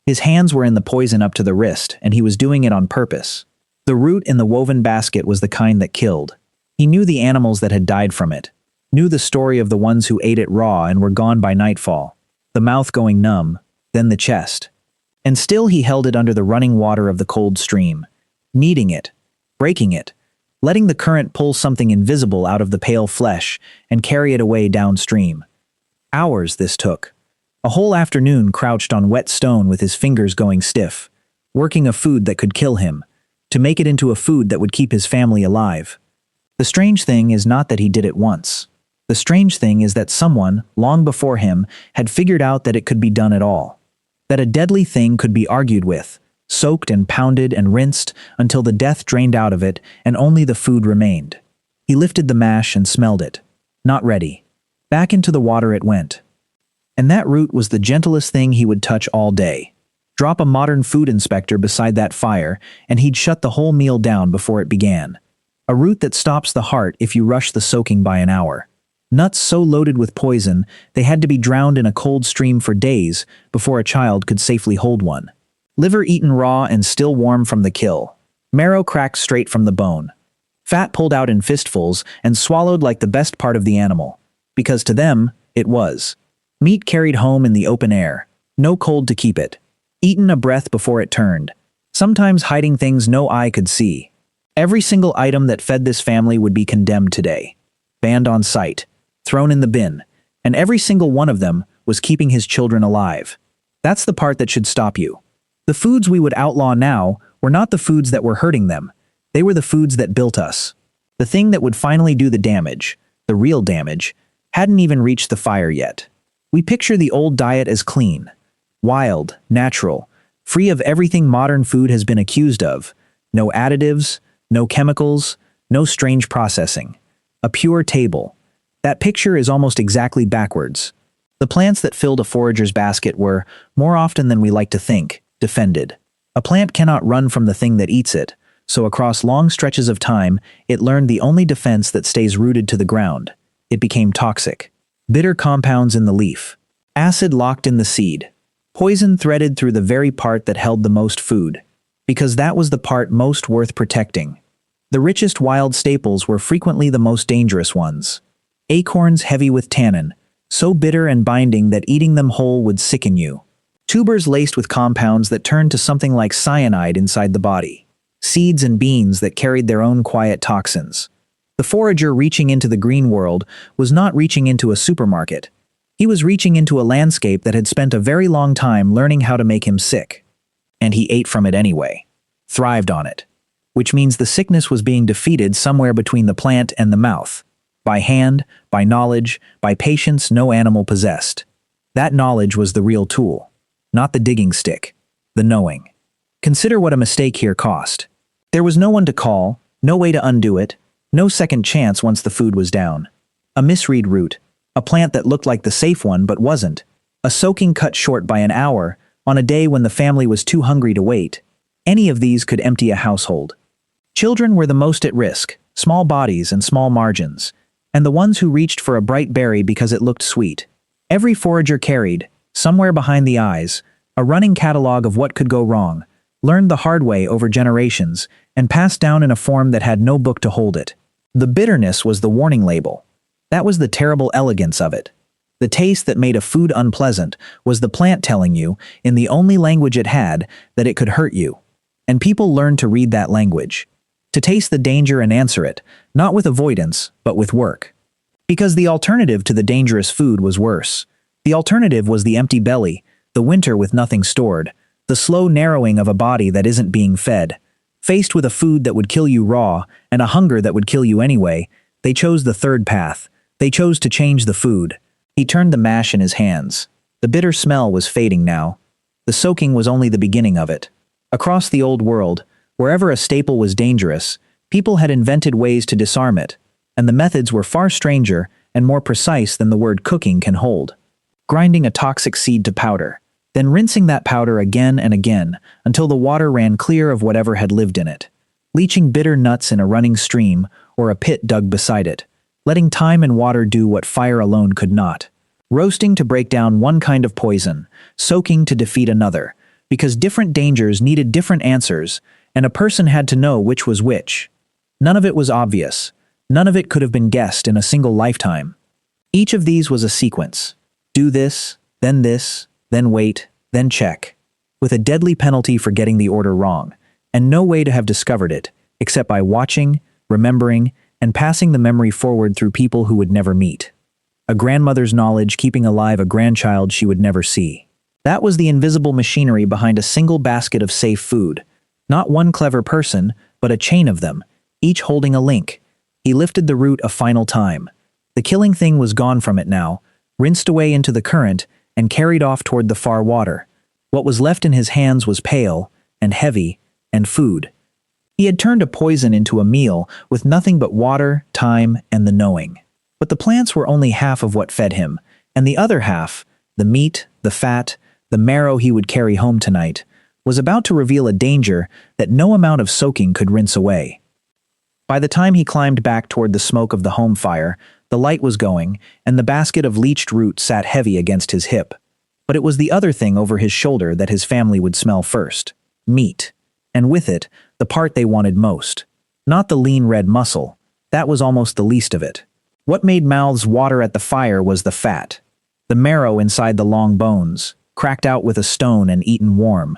His hands were in the poison up to the wrist, and he was doing it on purpose. The root in the woven basket was the kind that killed. He knew the animals that had died from it, knew the story of the ones who ate it raw and were gone by nightfall, the mouth going numb, then the chest. And still he held it under the running water of the cold stream, kneading it, breaking it, letting the current pull something invisible out of the pale flesh and carry it away downstream. Hours this took. A whole afternoon crouched on wet stone with his fingers going stiff, working a food that could kill him, to make it into a food that would keep his family alive. The strange thing is not that he did it once. The strange thing is that someone, long before him, had figured out that it could be done at all. That a deadly thing could be argued with, soaked and pounded and rinsed until the death drained out of it and only the food remained. He lifted the mash and smelled it. Not ready. Back into the water it went. And that root was the gentlest thing he would touch all day. Drop a modern food inspector beside that fire, and he'd shut the whole meal down before it began. A root that stops the heart if you rush the soaking by an hour. Nuts so loaded with poison, they had to be drowned in a cold stream for days before a child could safely hold one. Liver eaten raw and still warm from the kill. Marrow cracked straight from the bone. Fat pulled out in fistfuls and swallowed like the best part of the animal. Because to them, it was. Meat carried home in the open air. No cold to keep it. Eaten a breath before it turned. Sometimes hiding things no eye could see. Every single item that fed this family would be condemned today. Banned on sight. Thrown in the bin. And every single one of them was keeping his children alive. That's the part that should stop you. The foods we would outlaw now were not the foods that were hurting them. They were the foods that built us. The thing that would finally do the damage, the real damage, hadn't even reached the fire yet. We picture the old diet as clean, wild, natural, free of everything modern food has been accused of. No additives, no chemicals, no strange processing. A pure table. That picture is almost exactly backwards. The plants that filled a forager's basket were, more often than we like to think, defended. A plant cannot run from the thing that eats it, so across long stretches of time, it learned the only defense that stays rooted to the ground. It became toxic. Bitter compounds in the leaf. Acid locked in the seed. Poison threaded through the very part that held the most food. Because that was the part most worth protecting. The richest wild staples were frequently the most dangerous ones. Acorns heavy with tannin, so bitter and binding that eating them whole would sicken you. Tubers laced with compounds that turned to something like cyanide inside the body. Seeds and beans that carried their own quiet toxins. The forager reaching into the green world was not reaching into a supermarket. He was reaching into a landscape that had spent a very long time learning how to make him sick. And he ate from it anyway. Thrived on it. Which means the sickness was being defeated somewhere between the plant and the mouth. By hand, by knowledge, by patience no animal possessed. That knowledge was the real tool. Not the digging stick. The knowing. Consider what a mistake here cost. There was no one to call, no way to undo it, no second chance once the food was down. A misread root. A plant that looked like the safe one but wasn't. A soaking cut short by an hour, on a day when the family was too hungry to wait. Any of these could empty a household. Children were the most at risk, small bodies and small margins, and the ones who reached for a bright berry because it looked sweet. Every forager carried, somewhere behind the eyes, a running catalog of what could go wrong, learned the hard way over generations, and passed down in a form that had no book to hold it. The bitterness was the warning label. That was the terrible elegance of it. The taste that made a food unpleasant was the plant telling you, in the only language it had, that it could hurt you. And people learned to read that language. To taste the danger and answer it, not with avoidance, but with work. Because the alternative to the dangerous food was worse. The alternative was the empty belly, the winter with nothing stored, the slow narrowing of a body that isn't being fed. Faced with a food that would kill you raw, and a hunger that would kill you anyway, they chose the third path. They chose to change the food. He turned the mash in his hands. The bitter smell was fading now. The soaking was only the beginning of it. Across the old world, wherever a staple was dangerous, people had invented ways to disarm it, and the methods were far stranger and more precise than the word cooking can hold. Grinding a toxic seed to powder, then rinsing that powder again and again until the water ran clear of whatever had lived in it. Leaching bitter nuts in a running stream or a pit dug beside it, letting time and water do what fire alone could not. Roasting to break down one kind of poison, soaking to defeat another, because different dangers needed different answers, and a person had to know which was which. None of it was obvious. None of it could have been guessed in a single lifetime. Each of these was a sequence. Do this, then wait, then check. With a deadly penalty for getting the order wrong, and no way to have discovered it, except by watching, remembering, and passing the memory forward through people who would never meet. A grandmother's knowledge keeping alive a grandchild she would never see. That was the invisible machinery behind a single basket of safe food. Not one clever person, but a chain of them, each holding a link. He lifted the root a final time. The killing thing was gone from it now, rinsed away into the current, and carried off toward the far water. What was left in his hands was pale, and heavy, and food. He had turned a poison into a meal with nothing but water, time, and the knowing. But the plants were only half of what fed him, and the other half, the meat, the fat, the marrow he would carry home tonight, was about to reveal a danger that no amount of soaking could rinse away. By the time he climbed back toward the smoke of the home fire, the light was going, and the basket of leached root sat heavy against his hip. But it was the other thing over his shoulder that his family would smell first. Meat. And with it, the part they wanted most. Not the lean red muscle. That was almost the least of it. What made mouths water at the fire was the fat. The marrow inside the long bones, cracked out with a stone and eaten warm.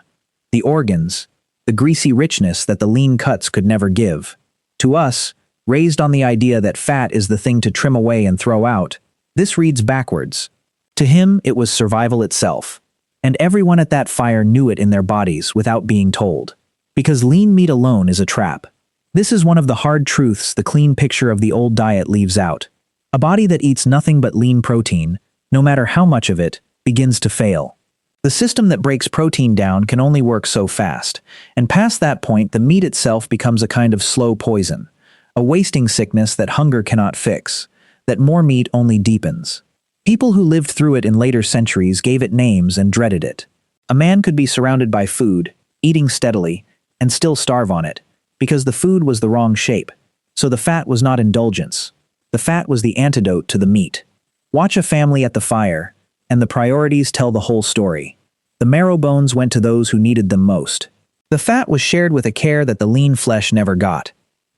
The organs, the greasy richness that the lean cuts could never give. To us, raised on the idea that fat is the thing to trim away and throw out, this reads backwards. To him, it was survival itself. And everyone at that fire knew it in their bodies without being told. Because lean meat alone is a trap. This is one of the hard truths the clean picture of the old diet leaves out. A body that eats nothing but lean protein, no matter how much of it, begins to fail. The system that breaks protein down can only work so fast, and past that point the meat itself becomes a kind of slow poison, a wasting sickness that hunger cannot fix, that more meat only deepens. People who lived through it in later centuries gave it names and dreaded it. A man could be surrounded by food, eating steadily, and still starve on it, because the food was the wrong shape. So the fat was not indulgence. The fat was the antidote to the meat. Watch a family at the fire, and the priorities tell the whole story. The marrow bones went to those who needed them most. The fat was shared with a care that the lean flesh never got.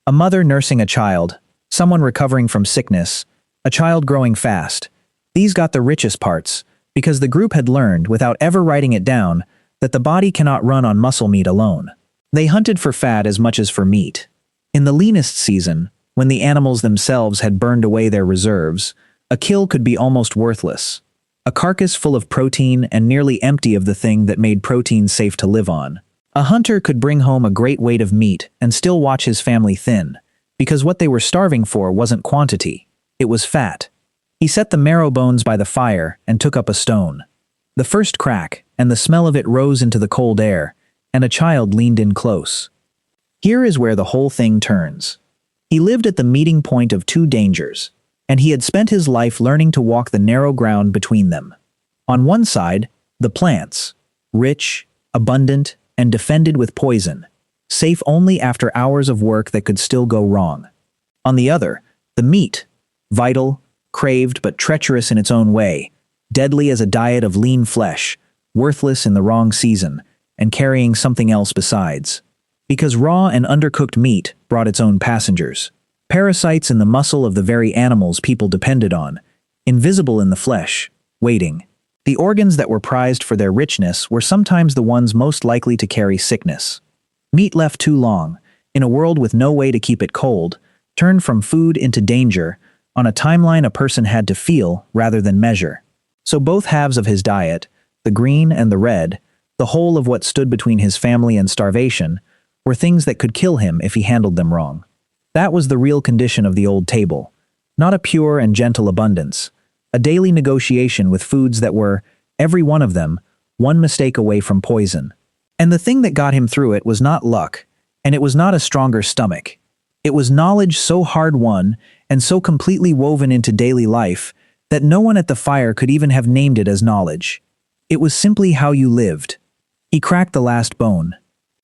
A mother nursing a child, someone recovering from sickness, a child growing fast. These got the richest parts, because the group had learned, without ever writing it down, that the body cannot run on muscle meat alone. They hunted for fat as much as for meat. In the leanest season, when the animals themselves had burned away their reserves, a kill could be almost worthless. A carcass full of protein and nearly empty of the thing that made protein safe to live on. A hunter could bring home a great weight of meat and still watch his family thin, because what they were starving for wasn't quantity, it was fat. He set the marrow bones by the fire and took up a stone. The first crack, and the smell of it rose into the cold air, and a child leaned in close. Here is where the whole thing turns. He lived at the meeting point of two dangers, and he had spent his life learning to walk the narrow ground between them. On one side, the plants, rich, abundant, and defended with poison, safe only after hours of work that could still go wrong. On the other, the meat, vital, craved but treacherous in its own way, deadly as a diet of lean flesh, worthless in the wrong season, and carrying something else besides. Because raw and undercooked meat brought its own passengers. Parasites in the muscle of the very animals people depended on, invisible in the flesh, waiting. The organs that were prized for their richness were sometimes the ones most likely to carry sickness. Meat left too long, in a world with no way to keep it cold, turned from food into danger, on a timeline a person had to feel rather than measure. So both halves of his diet, the green and the red, the whole of what stood between his family and starvation, were things that could kill him if he handled them wrong. That was the real condition of the old table, not a pure and gentle abundance, a daily negotiation with foods that were, every one of them, one mistake away from poison. And the thing that got him through it was not luck, and it was not a stronger stomach. It was knowledge so hard-won and so completely woven into daily life that no one at the fire could even have named it as knowledge. It was simply how you lived. He cracked the last bone.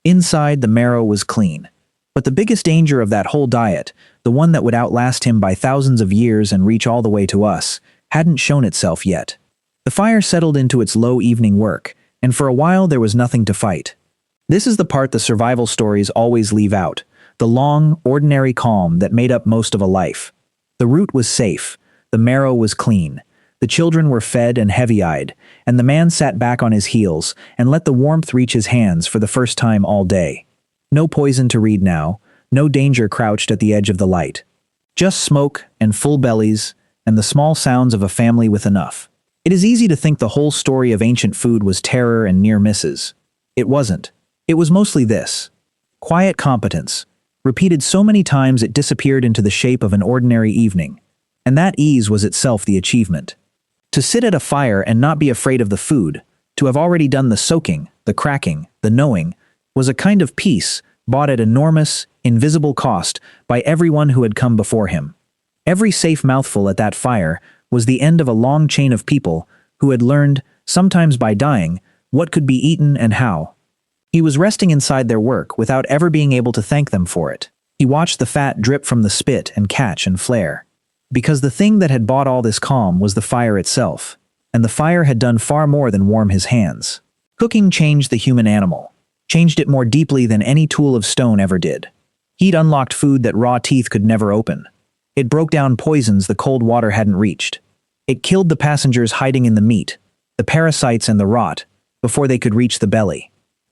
Inside, the marrow was clean. But the biggest danger of that whole diet, the one that would outlast him by thousands of years and reach all the way to us, hadn't shown itself yet. The fire settled into its low evening work, and for a while there was nothing to fight. This is the part the survival stories always leave out, the long, ordinary calm that made up most of a life. The root was safe, the marrow was clean, the children were fed and heavy-eyed, and the man sat back on his heels and let the warmth reach his hands for the first time all day. No poison to read now, no danger crouched at the edge of the light. Just smoke and full bellies and the small sounds of a family with enough. It is easy to think the whole story of ancient food was terror and near misses. It wasn't. It was mostly this. Quiet competence, repeated so many times it disappeared into the shape of an ordinary evening. And that ease was itself the achievement. To sit at a fire and not be afraid of the food, to have already done the soaking, the cracking, the knowing, was a kind of peace bought at enormous, invisible cost by everyone who had come before him. Every safe mouthful at that fire was the end of a long chain of people who had learned, sometimes by dying, what could be eaten and how. He was resting inside their work without ever being able to thank them for it. He watched the fat drip from the spit and catch and flare. Because the thing that had bought all this calm was the fire itself, and the fire had done far more than warm his hands. Cooking changed the human animal, changed it more deeply than any tool of stone ever did. Heat unlocked food that raw teeth could never open. It broke down poisons the cold water hadn't reached. It killed the passengers hiding in the meat, the parasites and the rot, before they could reach the belly.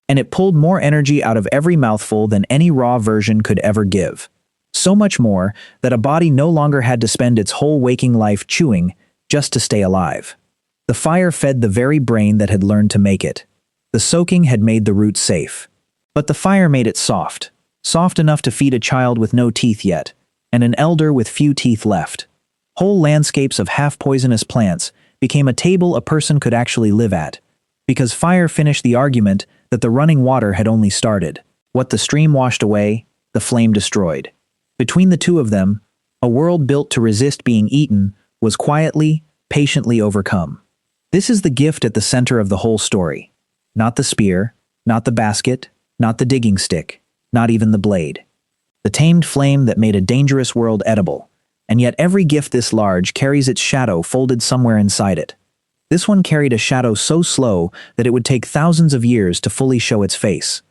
And it pulled more energy out of every mouthful than any raw version could ever give. So much more that a body no longer had to spend its whole waking life chewing just to stay alive. The fire fed the very brain that had learned to make it. The soaking had made the root safe. But the fire made it soft, soft enough to feed a child with no teeth yet, and an elder with few teeth left. Whole landscapes of half-poisonous plants became a table a person could actually live at, because fire finished the argument that the running water had only started. What the stream washed away, the flame destroyed. Between the two of them, a world built to resist being eaten was quietly, patiently overcome. This is the gift at the center of the whole story. Not the spear, not the basket, not the digging stick, not even the blade. The tamed flame that made a dangerous world edible, and yet every gift this large carries its shadow folded somewhere inside it. This one carried a shadow so slow that it would take thousands of years to fully show its face,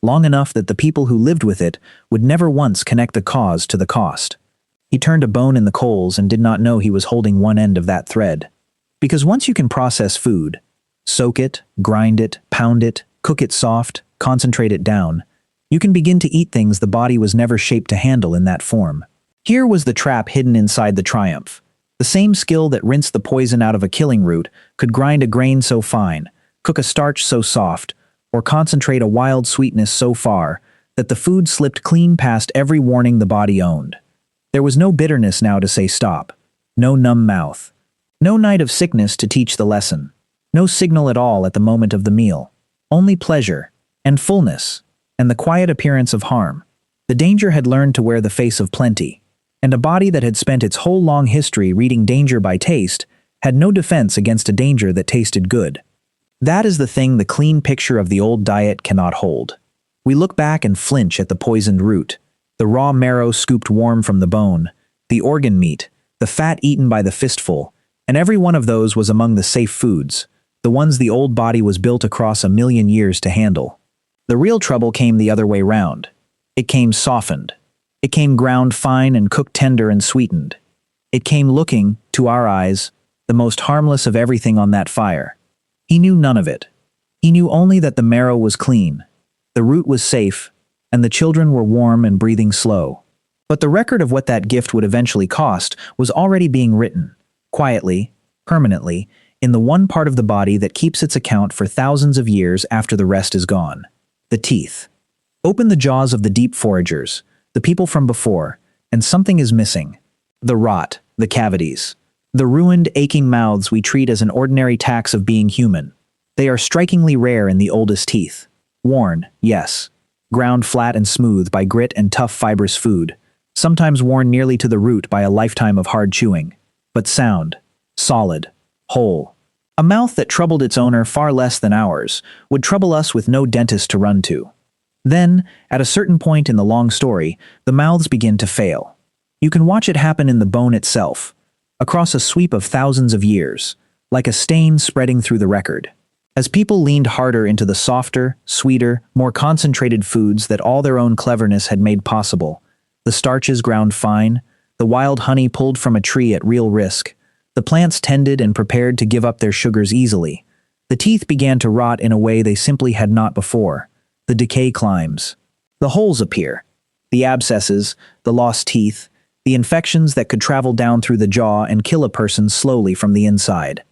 long enough that the people who lived with it would never once connect the cause to the cost. He turned a bone in the coals and did not know he was holding one end of that thread. Because once you can process food, soak it, grind it, pound it, cook it soft, concentrate it down, you can begin to eat things the body was never shaped to handle in that form. Here was the trap hidden inside the triumph. The same skill that rinsed the poison out of a killing root could grind a grain so fine, cook a starch so soft, or concentrate a wild sweetness so far that the food slipped clean past every warning the body owned. There was no bitterness now to say stop, no numb mouth, no night of sickness to teach the lesson, no signal at all at the moment of the meal, only pleasure, and fullness, and the quiet appearance of harm. The danger had learned to wear the face of plenty, and a body that had spent its whole long history reading danger by taste had no defense against a danger that tasted good. That is the thing the clean picture of the old diet cannot hold. We look back and flinch at the poisoned root, the raw marrow scooped warm from the bone, the organ meat, the fat eaten by the fistful, and every one of those was among the safe foods, the ones the old body was built across 1,000,000 years to handle. The real trouble came the other way round. It came softened. It came ground fine and cooked tender and sweetened. It came looking, to our eyes, the most harmless of everything on that fire. He knew none of it. He knew only that the marrow was clean, the root was safe, and the children were warm and breathing slow. But the record of what that gift would eventually cost was already being written, quietly, permanently, in the one part of the body that keeps its account for thousands of years after the rest is gone. The teeth. Open the jaws of the deep foragers, the people from before, and something is missing. The rot, the cavities, the ruined, aching mouths we treat as an ordinary tax of being human. They are strikingly rare in the oldest teeth. Worn, yes. Ground flat and smooth by grit and tough fibrous food, sometimes worn nearly to the root by a lifetime of hard chewing. But sound, solid, whole. A mouth that troubled its owner far less than ours would trouble us with no dentist to run to. Then, at a certain point in the long story, the mouths begin to fail. You can watch it happen in the bone itself, across a sweep of thousands of years, like a stain spreading through the record. As people leaned harder into the softer, sweeter, more concentrated foods that all their own cleverness had made possible, the starches ground fine, the wild honey pulled from a tree at real risk, the plants tended and prepared to give up their sugars easily, the teeth began to rot in a way they simply had not before. The decay climbs. The holes appear. The abscesses, the lost teeth, the infections that could travel down through the jaw and kill a person slowly from the inside.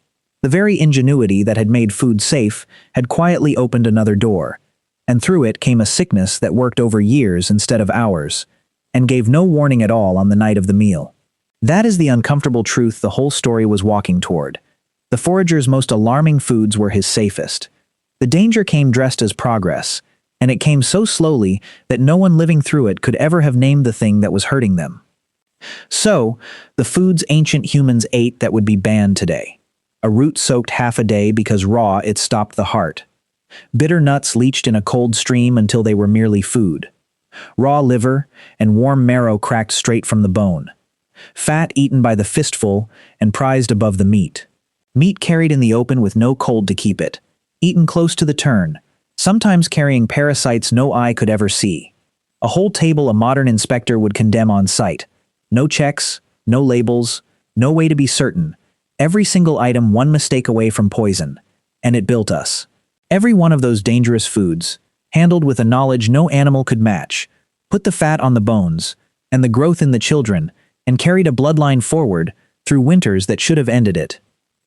The very ingenuity that had made food safe had quietly opened another door, and through it came a sickness that worked over years instead of hours, and gave no warning at all on the night of the meal. That is the uncomfortable truth the whole story was walking toward. The forager's most alarming foods were his safest. The danger came dressed as progress, and it came so slowly that no one living through it could ever have named the thing that was hurting them. So, the foods ancient humans ate that would be banned today. A root soaked half a day because raw it stopped the heart. Bitter nuts leached in a cold stream until they were merely food. Raw liver and warm marrow cracked straight from the bone. Fat eaten by the fistful and prized above the meat. Meat carried in the open with no cold to keep it. Eaten close to the turn, sometimes carrying parasites no eye could ever see. A whole table a modern inspector would condemn on sight. No checks, no labels, no way to be certain. Every single item one mistake away from poison. And it built us. Every one of those dangerous foods, handled with a knowledge no animal could match, put the fat on the bones, and the growth in the children, and carried a bloodline forward through winters that should have ended it.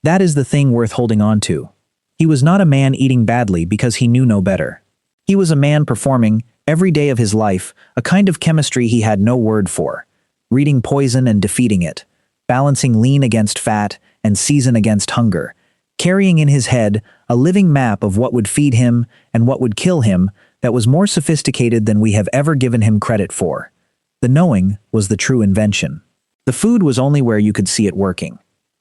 That is the thing worth holding on to. He was not a man eating badly because he knew no better. He was a man performing, every day of his life, a kind of chemistry he had no word for, reading poison and defeating it, balancing lean against fat and season against hunger, carrying in his head a living map of what would feed him and what would kill him that was more sophisticated than we have ever given him credit for. The knowing was the true invention. The food was only where you could see it working.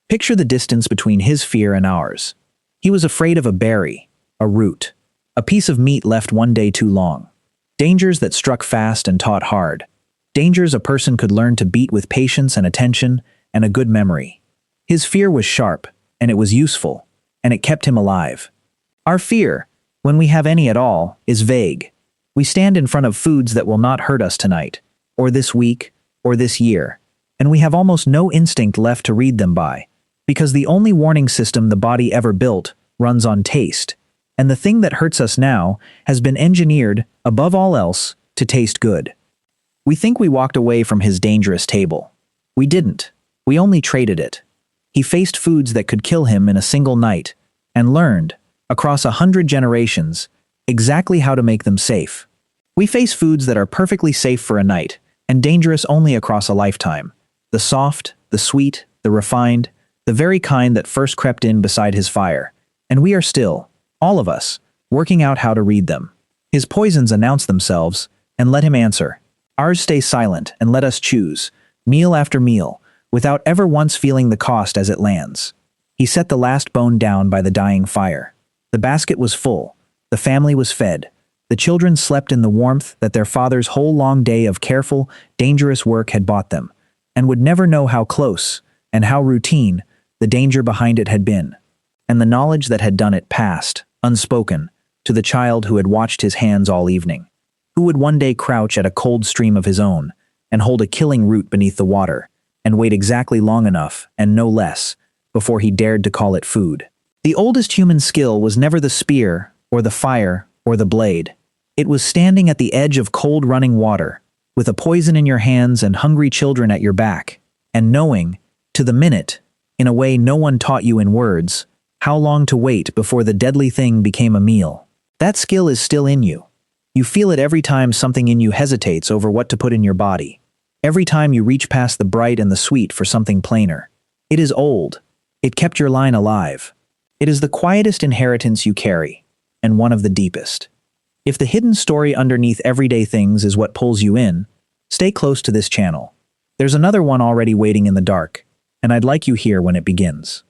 Picture the distance between his fear and ours. He was afraid of a berry, a root, a piece of meat left one day too long. Dangers that struck fast and taught hard. Dangers a person could learn to beat with patience and attention and a good memory. His fear was sharp, and it was useful, and it kept him alive. Our fear, when we have any at all, is vague. We stand in front of foods that will not hurt us tonight, or this week, or this year, and we have almost no instinct left to read them by, because the only warning system the body ever built runs on taste, and the thing that hurts us now has been engineered, above all else, to taste good. We think we walked away from his dangerous table. We didn't. We only traded it. He faced foods that could kill him in a single night, and learned, across 100 generations, exactly how to make them safe. We face foods that are perfectly safe for a night, and dangerous only across a lifetime. The soft, the sweet, the refined, the very kind that first crept in beside his fire. And we are still, all of us, working out how to read them. His poisons announce themselves, and let him answer. Ours stay silent and let us choose, meal after meal, without ever once feeling the cost as it lands. He set the last bone down by the dying fire. The basket was full. The family was fed. The children slept in the warmth that their father's whole long day of careful, dangerous work had bought them, and would never know how close, and how routine, the danger behind it had been. And the knowledge that had done it passed, unspoken, to the child who had watched his hands all evening, who would one day crouch at a cold stream of his own, and hold a killing root beneath the water, and wait exactly long enough, and no less, before he dared to call it food. The oldest human skill was never the spear, or the fire, or the blade. It was standing at the edge of cold running water, with a poison in your hands and hungry children at your back, and knowing, to the minute, in a way no one taught you in words, how long to wait before the deadly thing became a meal. That skill is still in you. You feel it every time something in you hesitates over what to put in your body. Every time you reach past the bright and the sweet for something plainer. It is old. It kept your line alive. It is the quietest inheritance you carry, and one of the deepest. If the hidden story underneath everyday things is what pulls you in, stay close to this channel. There's another one already waiting in the dark, and I'd like you here when it begins.